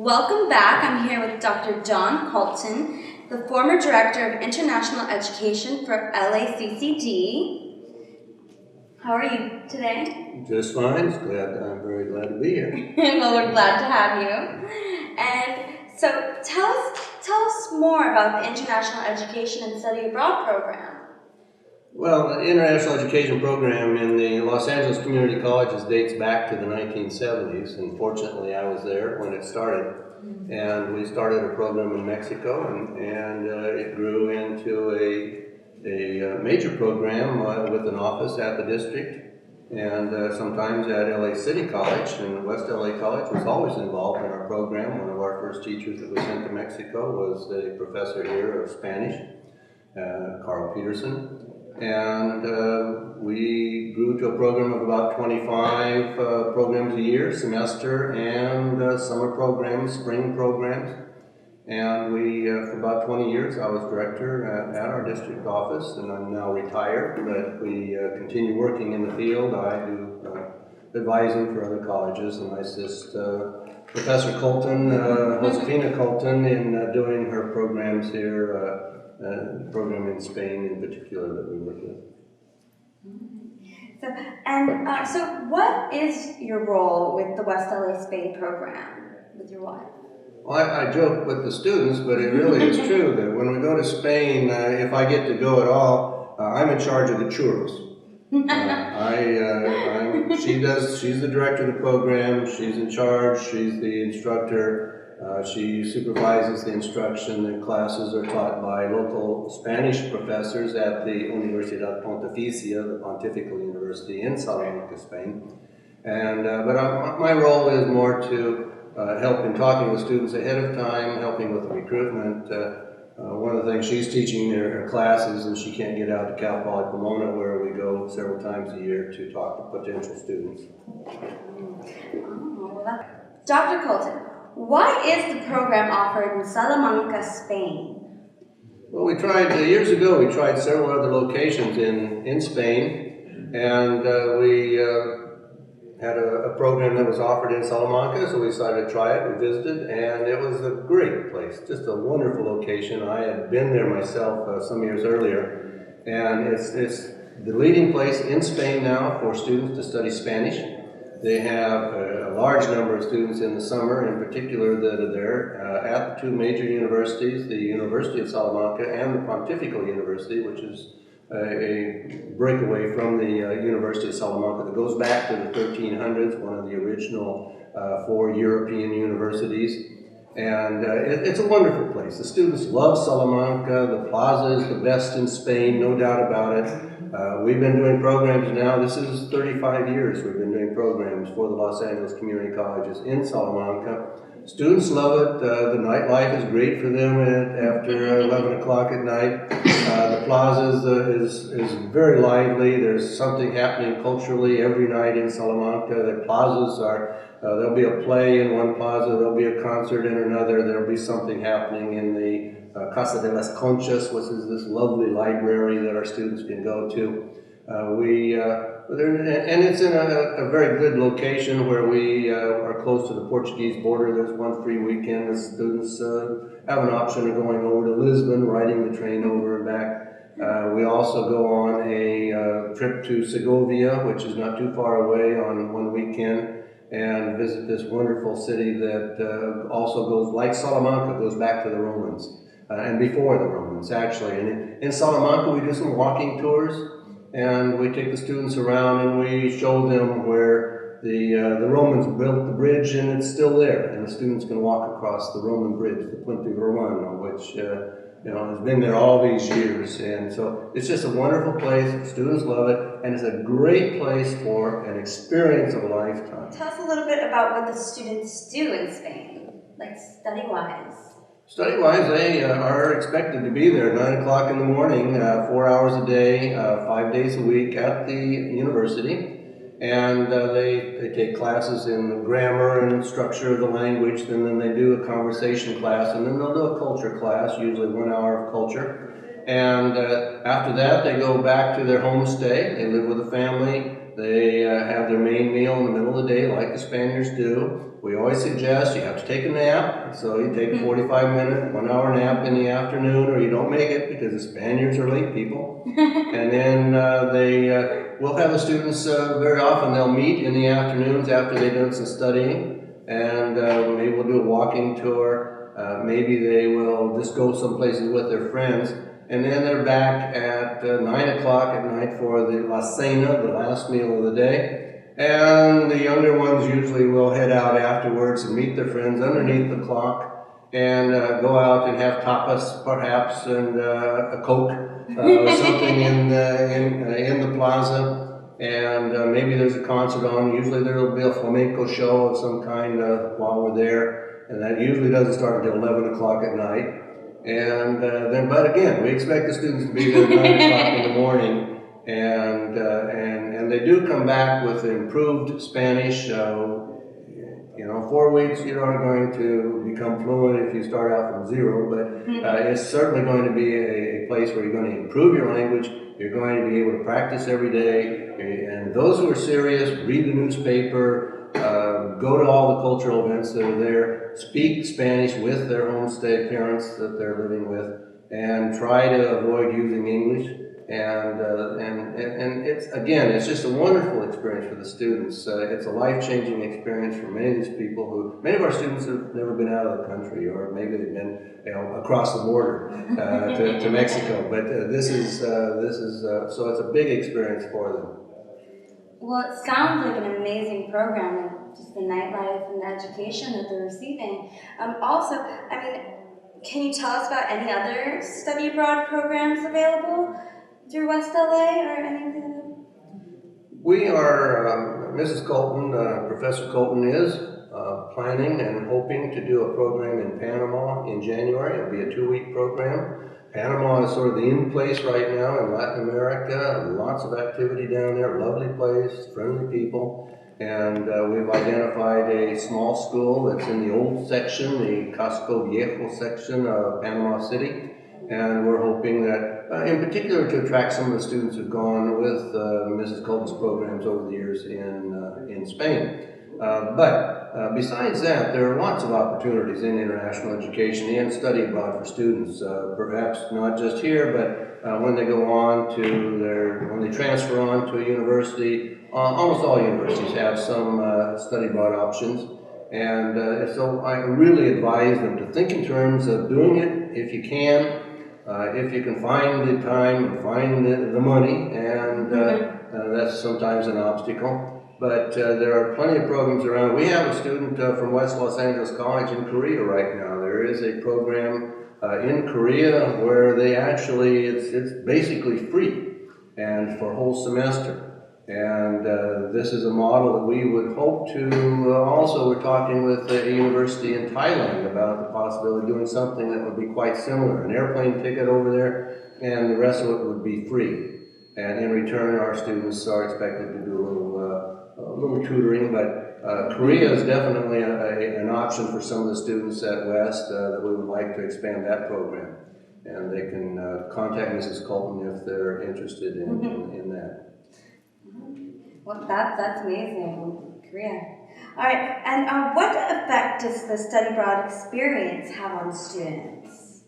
Welcome back. I'm here with Dr. John Colton, the former Director of International Education for LACCD. How are you today? Just fine. I'm very glad to be here. Well, we're glad to have you. And so tell us more about the International Education and Study Abroad program. Well, the International Education program in the Los Angeles Community Colleges dates back to the 1970s, and fortunately I was there when it started. And we started a program in Mexico, and it grew into a major program with an office at the district, and sometimes at LA City College, and West LA College was always involved in our program. One of our first teachers that we sent to Mexico was a professor here of Spanish, Carl Peterson. And we grew to a program of about 25 programs a year, semester and summer programs, spring programs. And we, for about 20 years, I was director at our district office, and I'm now retired, but we continue working in the field. I do advising for other colleges, and I assist Professor Colton, Josefina Colton, in doing her programs here, program in Spain in particular that we work with. So what is your role with the West LA Spain program with your wife? Well, I joke with the students, but it really is true that when we go to Spain, if I get to go at all, I'm in charge of the churros. She's the director of the program, she's in charge, she's the instructor. She supervises the instruction. The classes are taught by local Spanish professors at the Universidad Pontificia, the Pontifical University in Salamanca, Spain. And but my role is more to help in talking with students ahead of time, helping with recruitment. One of the things she's teaching her classes, and she can't get out to Cal Poly Pomona, where we go several times a year to talk to potential students. Dr. Colton, why is the program offered in Salamanca, Spain? Well, years ago, we tried several other locations in Spain, and we had a program that was offered in Salamanca, so we decided to try it. We visited, and it was a great place, just a wonderful location. I had been there myself some years earlier, and it's the leading place in Spain now for students to study Spanish. They have a large number of students in the summer, in particular, that are there at the two major universities, the University of Salamanca and the Pontifical University, which is a breakaway from the University of Salamanca that goes back to the 1300s, one of the original 4 European universities. And it's a wonderful place. The students love Salamanca. The plaza is the best in Spain, no doubt about it. We've been doing programs now. This is 35 years we've been doing programs for the Los Angeles Community Colleges in Salamanca. Students love it. The nightlife is great for them after 11 o'clock at night. The plaza is very lively. There's something happening culturally every night in Salamanca. The plazas are, there'll be a play in one plaza, there'll be a concert in another, there'll be something happening in the Casa de las Conchas, which is this lovely library that our students can go to. And it's in a very good location where we are close to the Portuguese border. There's one free weekend. The students have an option of going over to Lisbon, riding the train over and back. We also go on a trip to Segovia, which is not too far away, on one weekend, and visit this wonderful city that also goes, like Salamanca, goes back to the Romans. And before the Romans, actually. And in Salamanca, we do some walking tours, and we take the students around and we show them where the Romans built the bridge, and it's still there. And the students can walk across the Roman bridge, the Puente Romano, which has been there all these years. And so it's just a wonderful place. Students love it, and it's a great place for an experience of a lifetime. Tell us a little bit about what the students do in Spain, like study-wise. Study-wise, they are expected to be there 9 o'clock in the morning, 4 hours a day, 5 days a week at the university. And they take classes in grammar and structure of the language, and then they do a conversation class, and then they'll do a culture class, usually 1 hour of culture. And after that, they go back to their homestay. They live with a family They have their main meal in the middle of the day like the Spaniards do. We always suggest you have to take a nap, so you take a 45-minute, 1-hour nap in the afternoon, or you don't make it because the Spaniards are late people. And then we'll have the students, very often they'll meet in the afternoons after they've done some studying, and maybe we'll do a walking tour. Maybe they will just go some places with their friends, and then they're back at 9 o'clock at night for the La Cena, the last meal of the day. And the younger ones usually will head out afterwards and meet their friends underneath the clock and go out and have tapas perhaps and a Coke or something in the plaza. And maybe there's a concert on. Usually there will be a flamenco show of some kind while we're there. And that usually doesn't start until 11 o'clock at night. And but again, we expect the students to be there at 9 o'clock in the morning. And they do come back with improved Spanish. 4 weeks you aren't going to become fluent if you start out from zero, but it's certainly going to be a place where you're going to improve your language. You're going to be able to practice every day. And those who are serious, read the newspaper, go to all the cultural events that are there, speak Spanish with their homestay parents that they're living with, and try to avoid using English. And it's just a wonderful experience for the students. It's a life-changing experience for many of these people many of our students have never been out of the country, or maybe they've been, across the border to Mexico. But so it's a big experience for them. Well, it sounds like an amazing program, and just the nightlife and the education that they're receiving. Can you tell us about any other study abroad programs available through West LA or anything? We are, Mrs. Colton, Professor Colton is planning and hoping to do a program in Panama in January. It'll be a 2-week program. Panama is sort of the in place right now in Latin America. Lots of activity down there, lovely place, friendly people. And we've identified a small school that's in the old section, the Casco Viejo section of Panama City. And we're hoping that, in particular, to attract some of the students who've gone with Mrs. Colton's programs over the years in Spain. But besides that, there are lots of opportunities in international education and study abroad for students. Perhaps not just here, but when they go on when they transfer on to a university, almost all universities have some study abroad options. And so I really advise them to think in terms of doing it if you can. If you can find the time and find the money, and that's sometimes an obstacle. But there are plenty of programs around. We have a student from West Los Angeles College in Korea right now. There is a program in Korea where they actually, it's basically free and for a whole semester. And this is a model that we would hope to, also we're talking with a university in Thailand about the possibility of doing something that would be quite similar. An airplane ticket over there, and the rest of it would be free. And in return, our students are expected to do a little tutoring, but Korea is definitely an option for some of the students at West that we would like to expand that program. And they can contact Mrs. Colton if they're interested in that. Well, that's amazing, Korea. All right, and what effect does the study abroad experience have on students?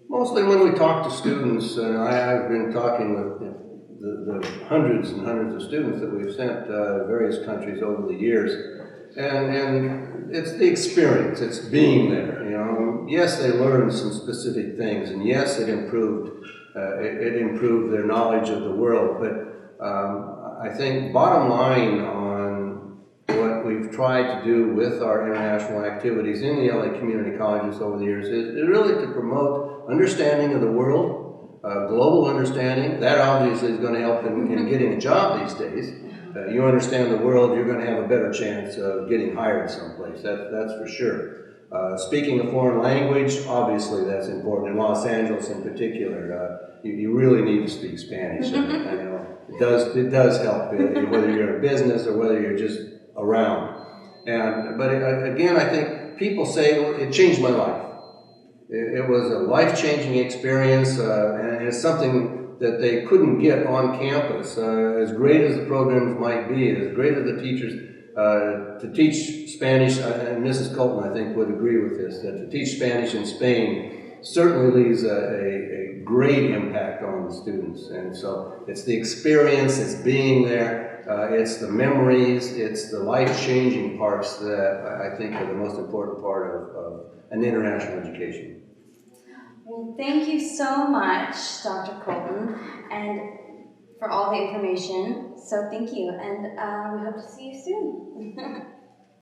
Mostly when we talk to students, and I've been talking with the hundreds and hundreds of students that we've sent to various countries over the years, and it's the experience, it's being there. Yes, they learned some specific things, and yes, it improved their knowledge of the world, but I think bottom line on what we've tried to do with our international activities in the LA community colleges over the years is really to promote understanding of the world, global understanding. That obviously is going to help in getting a job these days. You understand the world, you're going to have a better chance of getting hired someplace, that's for sure. Speaking a foreign language, obviously that's important. In Los Angeles in particular, you really need to speak Spanish. It does help, whether you're in business or whether you're just around. But again, I think people say, well, it changed my life. It was a life-changing experience, and it's something that they couldn't get on campus. As great as the programs might be, as great as the teachers, to teach Spanish, and Mrs. Colton I think would agree with this, that to teach Spanish in Spain certainly leaves a great impact on the students. And so it's the experience, it's being there, it's the memories, it's the life-changing parts that I think are the most important part of an international education. Well, thank you so much, Dr. Colton, and for all the information. So thank you, and we hope to see you soon.